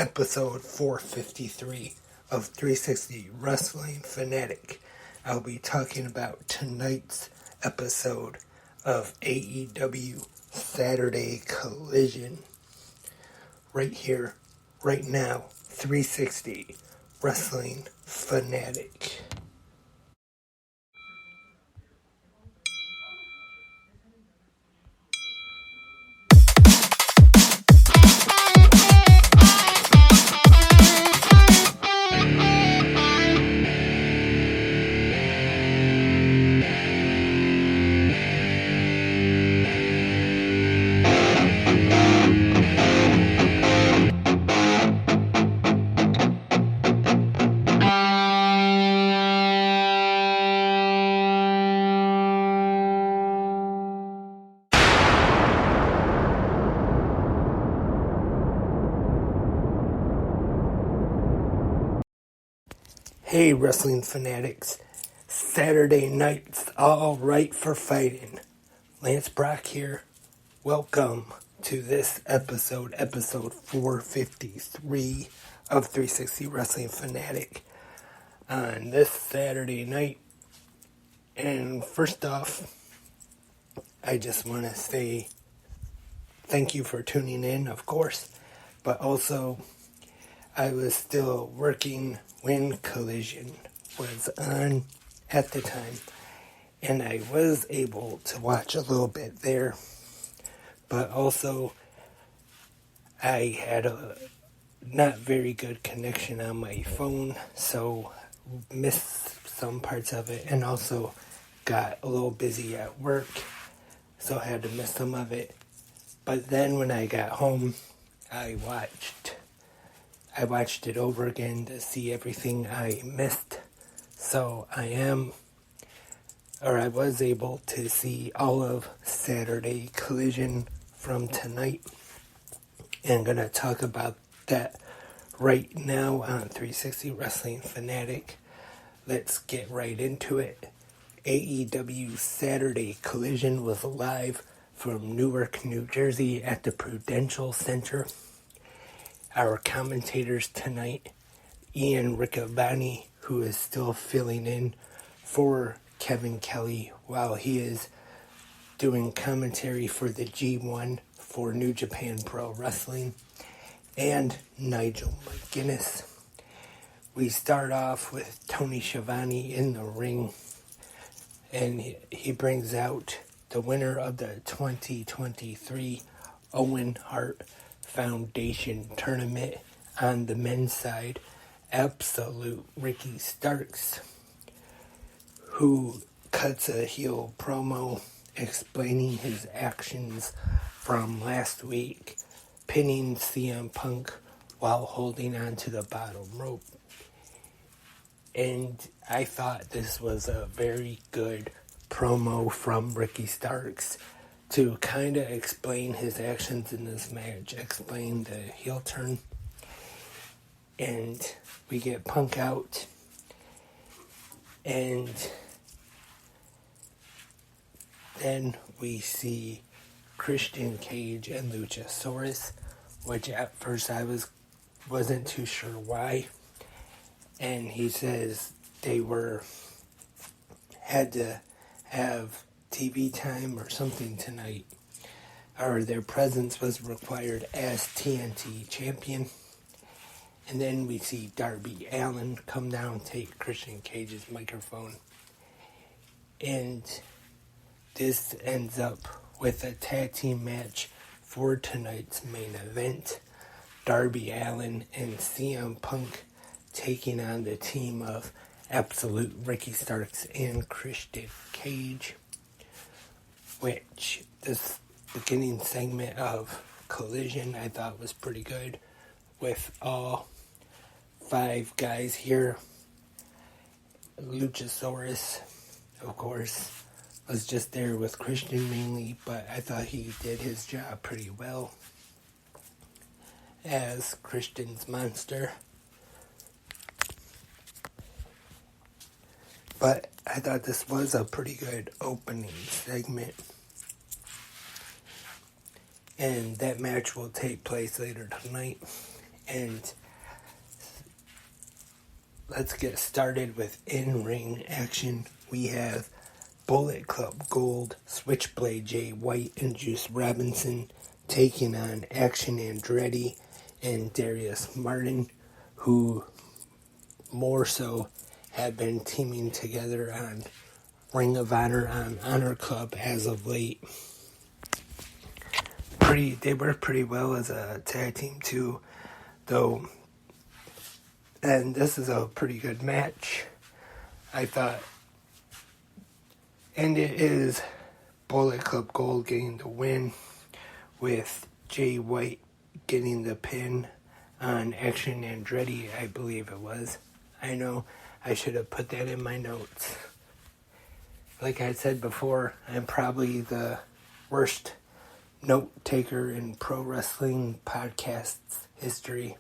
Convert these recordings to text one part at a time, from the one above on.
episode 453 of 360 Wrestling Fanatic. I'll be talking about tonight's episode of AEW Saturday Collision. Right here, right now, 360 Wrestling Fanatic. Hey Wrestling Fanatics, Saturday night's all right for fighting. Lance Brock here. Welcome to this episode 453 of 360 Wrestling Fanatic on this Saturday night. And first off, I just want to say thank you for tuning in, of course, but also I was still working when Collision was on at the time, and I was able to watch a little bit there, but also I had a not very good connection on my phone, so missed some parts of it, and also got a little busy at work, so I had to miss some of it. But then when I got home, I watched it over again to see everything I missed. So I was able to see all of Saturday Collision from tonight. And I'm going to talk about that right now on 360 Wrestling Fanatic. Let's get right into it. AEW Saturday Collision was live from Newark, New Jersey at the Prudential Center. Our commentators tonight, Ian Riccaboni, who is still filling in for Kevin Kelly while he is doing commentary for the G1 for New Japan Pro Wrestling, and Nigel McGuinness. We start off with Tony Schiavone in the ring, and he brings out the winner of the 2023 Owen Hart Foundation tournament on the men's side, Absolute Ricky Starks, who cuts a heel promo explaining his actions from last week, pinning CM Punk while holding on to the bottom rope. And I thought this was a very good promo from Ricky Starks to kind of explain his actions in this match, explain the heel turn. And we get Punk out, and then we see Christian Cage and Luchasaurus, which at first I wasn't too sure why. And he says they had to have TV time or something tonight, or their presence was required as TNT champion. And then we see Darby Allin come down, take Christian Cage's microphone, and this ends up with a tag team match for tonight's main event. Darby Allin and CM Punk taking on the team of Absolute Ricky Starks and Christian Cage, which this beginning segment of Collision I thought was pretty good, with all 5 guys here. Luchasaurus, of course, was just there with Christian mainly, but I thought he did his job pretty well as Christian's monster. But I thought this was a pretty good opening segment. And that match will take place later tonight. And let's get started with in-ring action. We have Bullet Club Gold, Switchblade Jay White, and Juice Robinson taking on Action Andretti and Darius Martin, who more so have been teaming together on Ring of Honor on Honor Club as of late. They work pretty well as a tag team too, though. And this is a pretty good match, I thought. And it is Bullet Club Gold getting the win, with Jay White getting the pin on Action Andretti, I believe it was. I know I should have put that in my notes. Like I said before, I'm probably the worst note taker in pro wrestling podcasts history.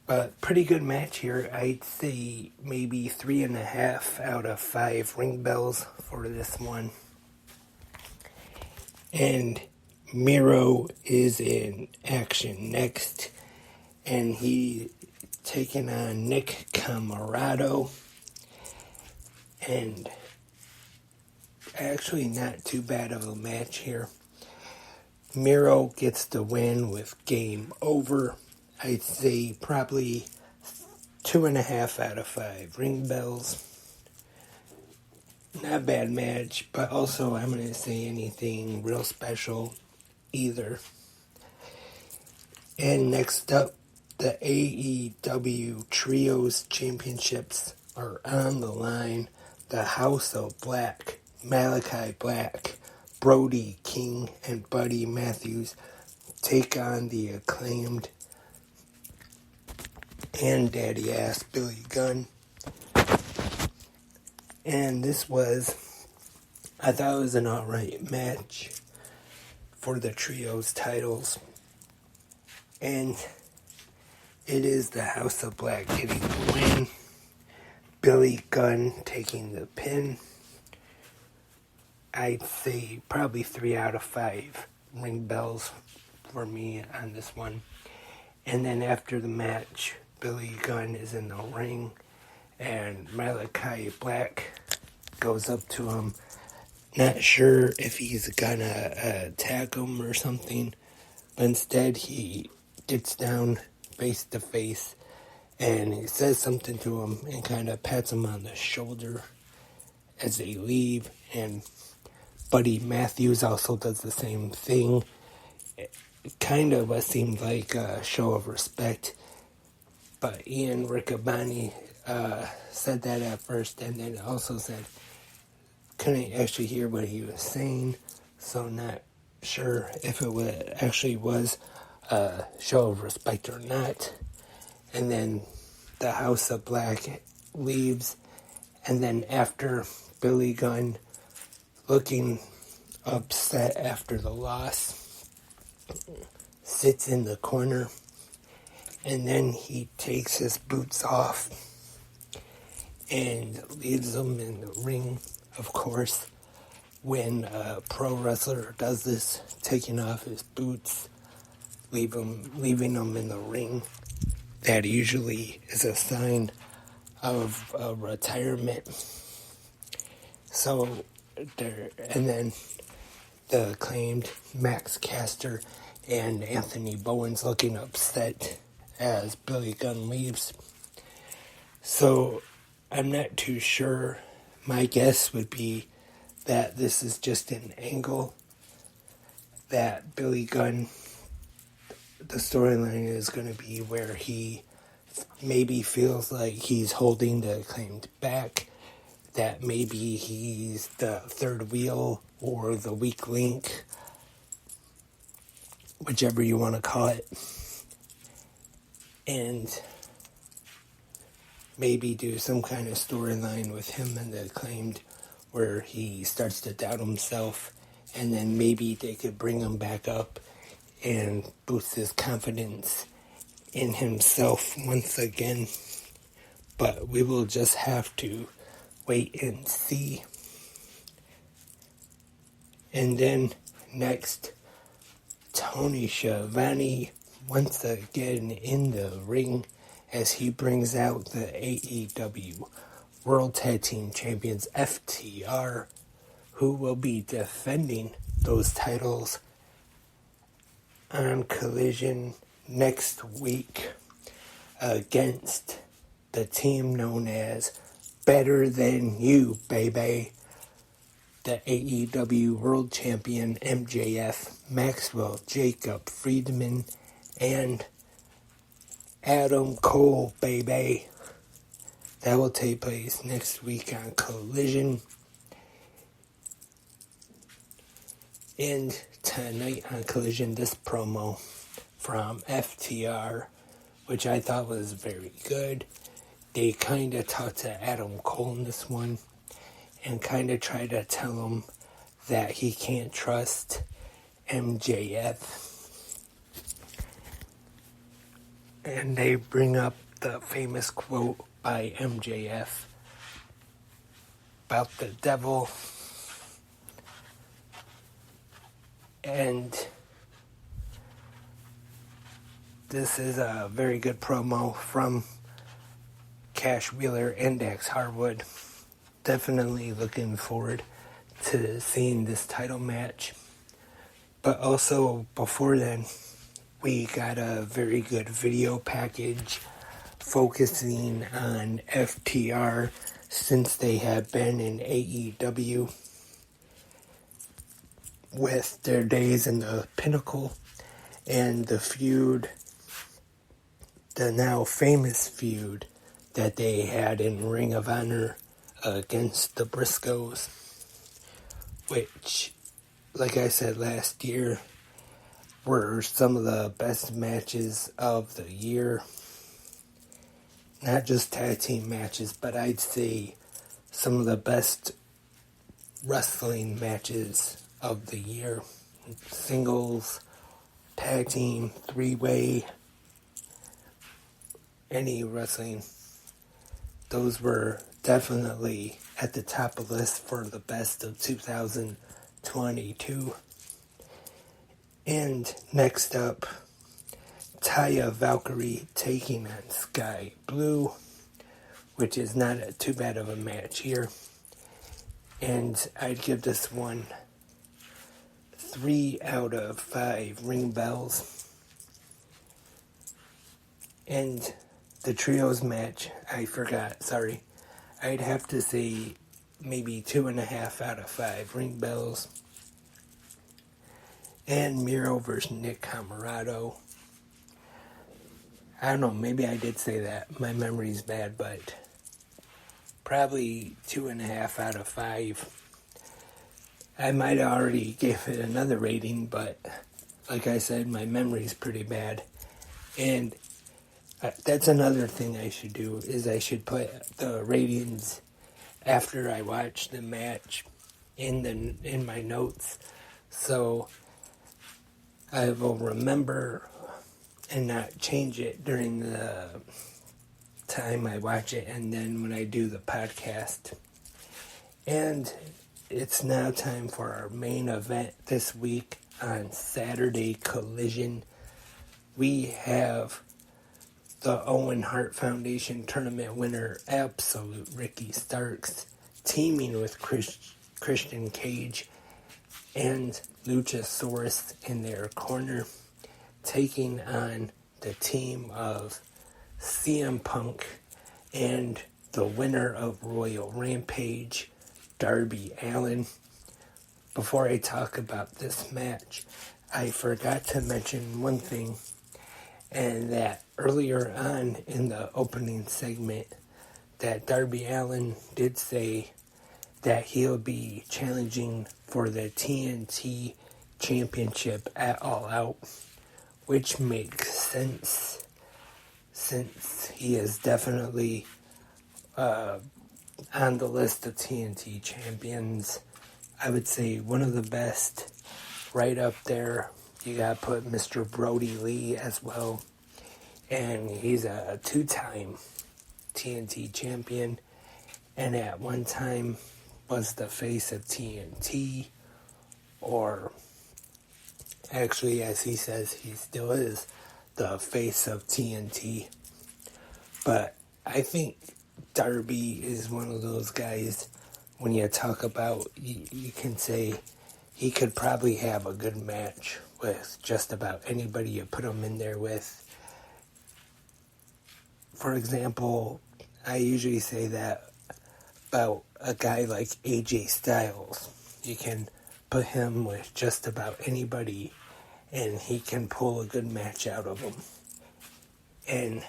But pretty good match here. I'd say maybe 3.5 out of 5 ring bells for this one. And Miro is in action next, and he taking on Nick Camarado. And actually not too bad of a match here. Miro gets the win with Game Over. I'd say probably 2.5 out of 5 ring bells. Not a bad match, but also I'm going to say anything real special either. And next up, the AEW Trios Championships are on the line. The House of Black, Malachi Black, Brody King, and Buddy Matthews take on the Acclaimed and Daddy Ass Billy Gunn. And this was, I thought it was an alright match for the Trios titles. And it is the House of Black getting the win. Billy Gunn taking the pin. I'd say probably 3 out of 5 ring bells for me on this one. And then after the match, Billy Gunn is in the ring, and Malachi Black goes up to him. Not sure if he's gonna attack him or something, but instead he gets down face to face, and he says something to him and kind of pats him on the shoulder as they leave. And Buddy Matthews also does the same thing. It kind of seemed like a show of respect, but Ian Riccaboni said that at first, and then also said couldn't actually hear what he was saying, so not sure if it actually was a show of respect or not. And then the House of Black leaves, and then after Billy Gunn, looking upset after the loss, sits in the corner, and then he takes his boots off and leaves them in the ring. Of course, when a pro wrestler does this, taking off his boots, leaving them in the ring, that usually is a sign of retirement. So there, and then the Acclaimed, Max Caster and Anthony Bowen's looking upset as Billy Gunn leaves. So I'm not too sure. My guess would be that this is just an angle that Billy Gunn, the storyline is going to be where he maybe feels like he's holding the Acclaimed back, that maybe he's the third wheel or the weak link, whichever you want to call it, and maybe do some kind of storyline with him and the Acclaimed where he starts to doubt himself, and then maybe they could bring him back up and boost his confidence in himself once again. But we will just have to wait and see. And then next, Tony Schiavone once again in the ring as he brings out the AEW World Tag Team Champions FTR, who will be defending those titles on Collision next week against the team known as Better Than You, baby. The AEW World Champion MJF, Maxwell Jacob Friedman, and Adam Cole, baby. That will take place next week on Collision. And tonight on Collision, this promo from FTR, which I thought was very good. They kind of talked to Adam Cole in this one and kind of tried to tell him that he can't trust MJF. And they bring up the famous quote by MJF about the devil. And this is a very good promo from Cash Wheeler and Dax Harwood. Definitely looking forward to seeing this title match. But also, before then, we got a very good video package focusing on FTR since they have been in AEW with their days in the Pinnacle and the feud, the now famous feud that they had in Ring of Honor against the Briscoes, which, like I said last year, were some of the best matches of the year. Not just tag team matches, but I'd say some of the best wrestling matches of the year. Singles, tag team, three-way, any wrestling. Those were definitely at the top of the list for the best of 2022. And next up, Taya Valkyrie taking on Sky Blue, which is not too bad of a match here. And I'd give this one 3 out of 5 ring bells. And the trios match, I forgot, sorry. I'd have to say maybe 2.5 out of 5 ring bells. And Miro versus Nick Comoroto. I don't know, maybe I did say that. My memory's bad, but probably 2.5 out of 5. I might have already gave it another rating, but like I said, my memory's pretty bad. And that's another thing I should do, is I should put the ratings after I watch the match in my notes, so I will remember and not change it during the time I watch it and then when I do the podcast. And it's now time for our main event this week on Saturday Collision. We have the Owen Hart Foundation tournament winner, Absolute Ricky Starks, teaming with Christian Cage and Luchasaurus in their corner, taking on the team of CM Punk and the winner of Royal Rampage, Darby Allin. Before I talk about this match, I forgot to mention one thing, and that earlier on in the opening segment, that Darby Allin did say that he'll be challenging for the TNT Championship at All Out, which makes sense since he is definitely on the list of TNT champions. I would say one of the best, right up there. You gotta put Mr. Brody Lee as well, and he's a 2-time TNT champion, and at one time was the face of TNT, or Actually, as he says, he still is the face of TNT. But I think Darby is one of those guys, when you talk about, you can say he could probably have a good match with just about anybody you put him in there with. For example, I usually say that about a guy like AJ Styles. You can put him with just about anybody and he can pull a good match out of them. And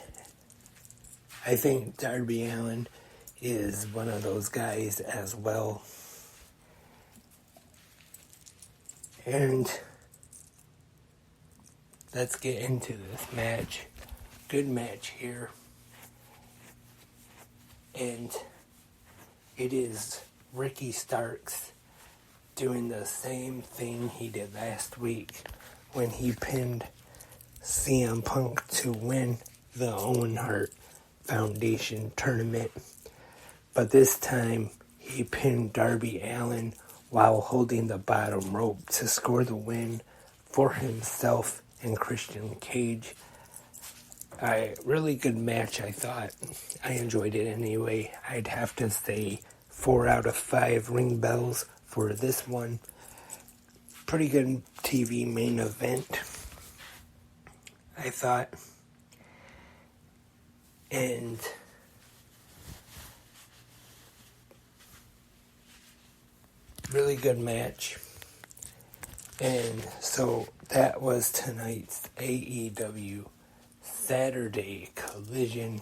I think Darby Allin is one of those guys as well. And let's get into this match. Good match here. And it is Ricky Starks doing the same thing he did last week when he pinned CM Punk to win the Owen Hart Foundation tournament. But this time he pinned Darby Allin while holding the bottom rope to score the win for himself and Christian Cage. A really good match, I thought. I enjoyed it anyway. I'd have to say 4 out of 5 ring bells for this one. Pretty good TV main event, I thought. And really good match. And so that was tonight's AEW Saturday Collision.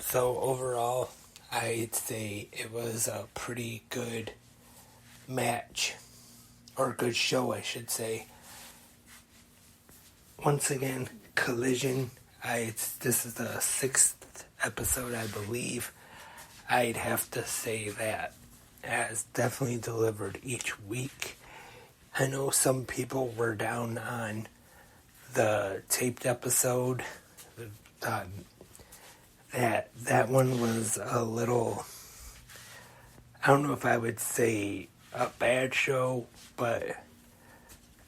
So overall, I'd say it was a pretty good match, or good show, I should say. Once again, Collision. This is the 6th episode, I believe. I'd have to say that has definitely delivered each week. I know some people were down on the taped episode. That one was a little, I don't know if I would say a bad show, but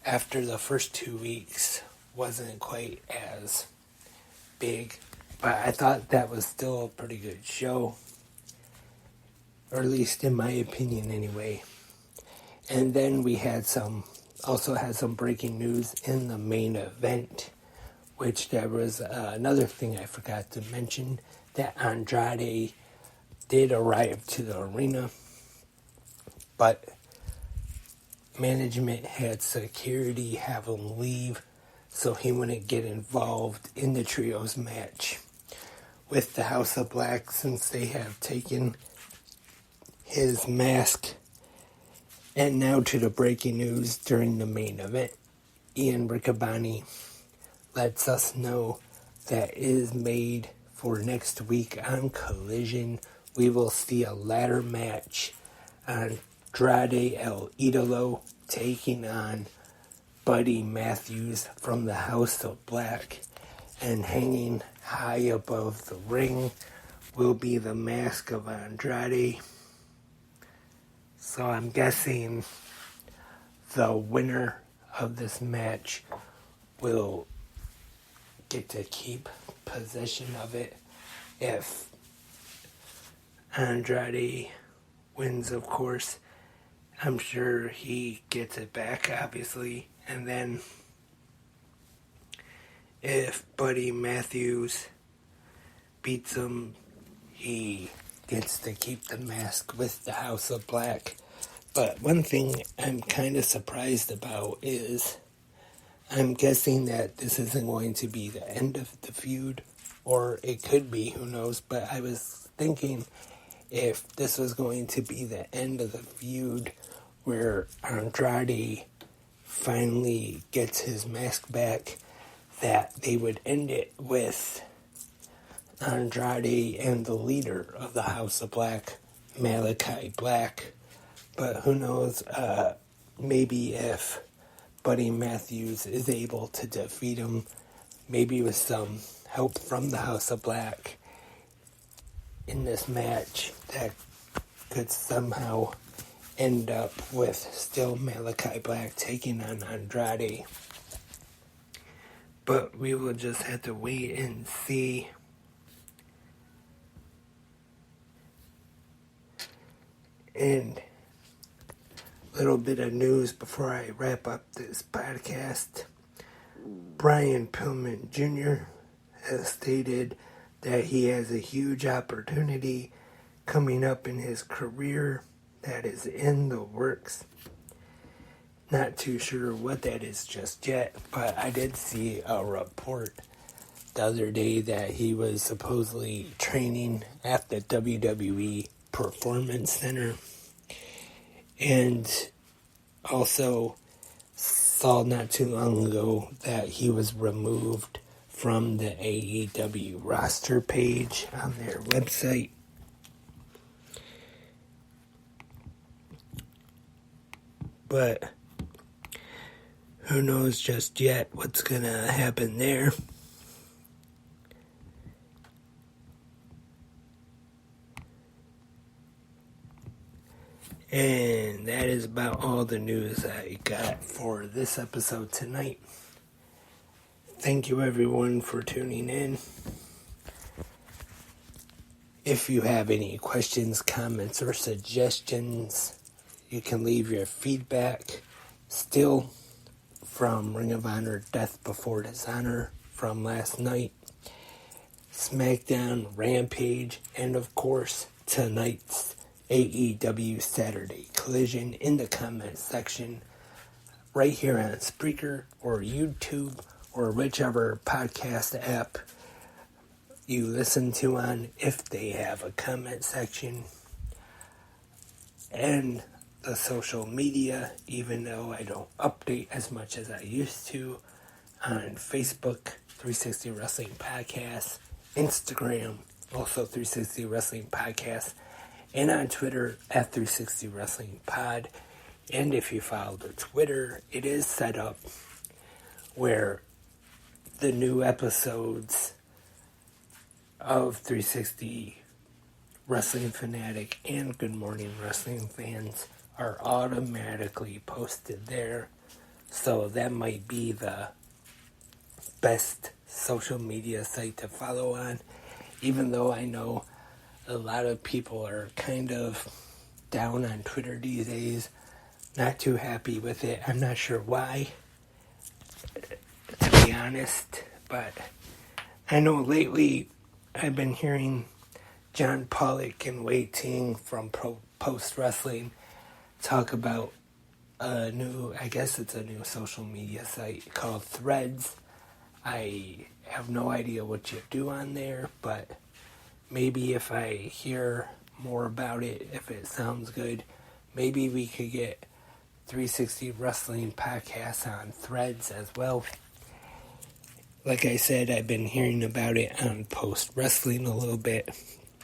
after the first 2 weeks wasn't quite as big. But I thought that was still a pretty good show, or at least in my opinion anyway. And then we also had some breaking news in the main event, which there was another thing I forgot to mention, that Andrade did arrive to the arena, but management had security have him leave so he wouldn't get involved in the trios match with the House of Black, since they have taken his mask. And now to the breaking news during the main event. Ian Riccaboni lets us know that it is made for next week on Collision. We will see a ladder match. Andrade El Idolo taking on Buddy Matthews from the House of Black. And hanging high above the ring will be the mask of Andrade. So I'm guessing the winner of this match will get to keep possession of it. If Andrade wins, of course, I'm sure he gets it back, obviously. And then if Buddy Matthews beats him, he gets to keep the mask with the House of Black. But one thing I'm kind of surprised about is I'm guessing that this isn't going to be the end of the feud, or it could be, who knows, but I was thinking if this was going to be the end of the feud where Andrade finally gets his mask back, that they would end it with Andrade and the leader of the House of Black, Malachi Black. But who knows, maybe if Buddy Matthews is able to defeat him, maybe with some help from the House of Black in this match, that could somehow end up with still Malachi Black taking on Andrade. But we will just have to wait and see. And a little bit of news before I wrap up this podcast. Brian Pillman Jr. has stated that he has a huge opportunity coming up in his career that is in the works. Not too sure what that is just yet, but I did see a report the other day that he was supposedly training at the WWE Performance Center, and also saw not too long ago that he was removed from the AEW roster page on their website. But who knows just yet what's going to happen there. And that is about all the news I got for this episode tonight. Thank you everyone for tuning in. If you have any questions, comments, or suggestions, you can leave your feedback still from Ring of Honor Death Before Dishonor from last night, SmackDown, Rampage, and of course tonight's AEW Saturday Collision in the comment section right here on Spreaker or YouTube or whichever podcast app you listen to on, if they have a comment section. And the social media, even though I don't update as much as I used to, on Facebook, 360 Wrestling Podcast, Instagram, also 360 Wrestling Podcast, and on Twitter at 360 Wrestling Pod. And if you follow the Twitter, it is set up where the new episodes of 360 Wrestling Fanatic and Good Morning Wrestling Fans are automatically posted there. So that might be the best social media site to follow on, even though I know a lot of people are kind of down on Twitter these days, not too happy with it. I'm not sure why, to be honest, but I know lately I've been hearing John Pollock and Wei Ting from Post Wrestling talk about I guess it's a new social media site called Threads. I have no idea what you do on there, but maybe if I hear more about it, if it sounds good, maybe we could get 360 Wrestling Podcast on Threads as well. Like I said, I've been hearing about it on Post Wrestling a little bit,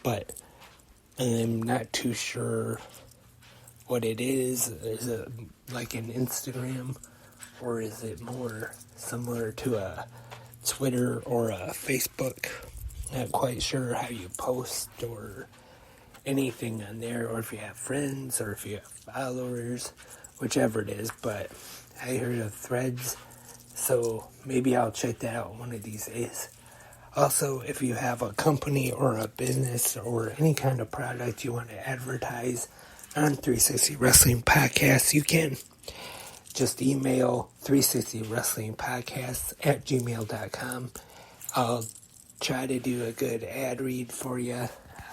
but I'm not too sure what it is. Is it like an Instagram, or is it more similar to a Twitter or a Facebook? Not quite sure how you post or anything on there, or if you have friends or if you have followers, whichever it is. But I heard of Threads, so maybe I'll check that out one of these days. Also, if you have a company or a business or any kind of product you want to advertise on 360 Wrestling Podcast, you can just email 360wrestlingpodcasts@gmail.com. I'll try to do a good ad read for you.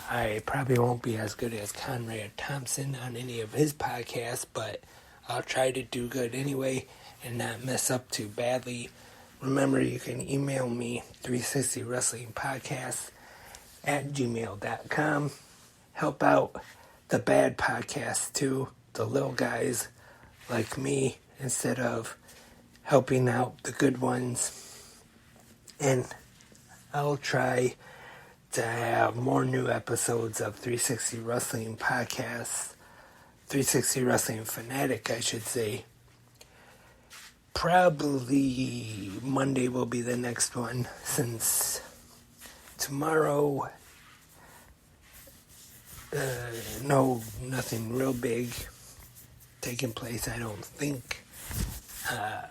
I probably won't be as good as Conrad Thompson on any of his podcasts, but I'll try to do good anyway and not mess up too badly. Remember, you can email me 360wrestlingpodcasts@gmail.com. Help out the bad podcasts too, the little guys like me, instead of helping out the good ones. And I'll try to have more new episodes of 360 Wrestling Podcasts, 360 Wrestling Fanatic, I should say. Probably Monday will be the next one, since tomorrow, nothing real big. taking place, I don't think. I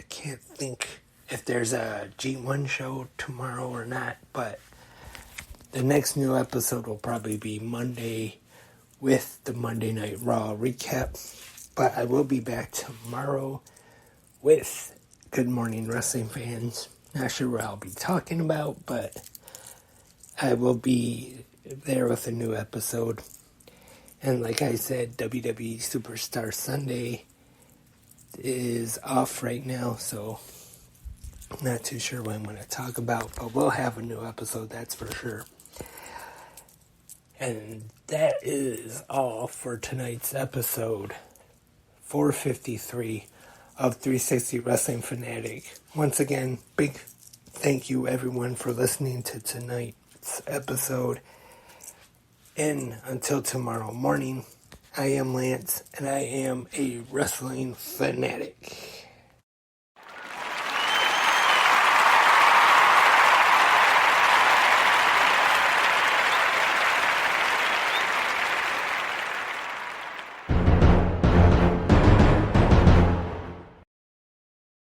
can't think if there's a G1 show tomorrow or not, but the next new episode will probably be Monday with the Monday Night Raw recap. But I will be back tomorrow with Good Morning Wrestling Fans. Not sure what I'll be talking about, but I will be there with a new episode. And like I said, WWE Superstar Sunday is off right now, so I'm not too sure what I'm going to talk about, but we'll have a new episode, that's for sure. And that is all for tonight's episode 453 of 360 Wrestling Fanatic. Once again, big thank you everyone for listening to tonight's episode. And until tomorrow morning, I am Lance, and I am a wrestling fanatic.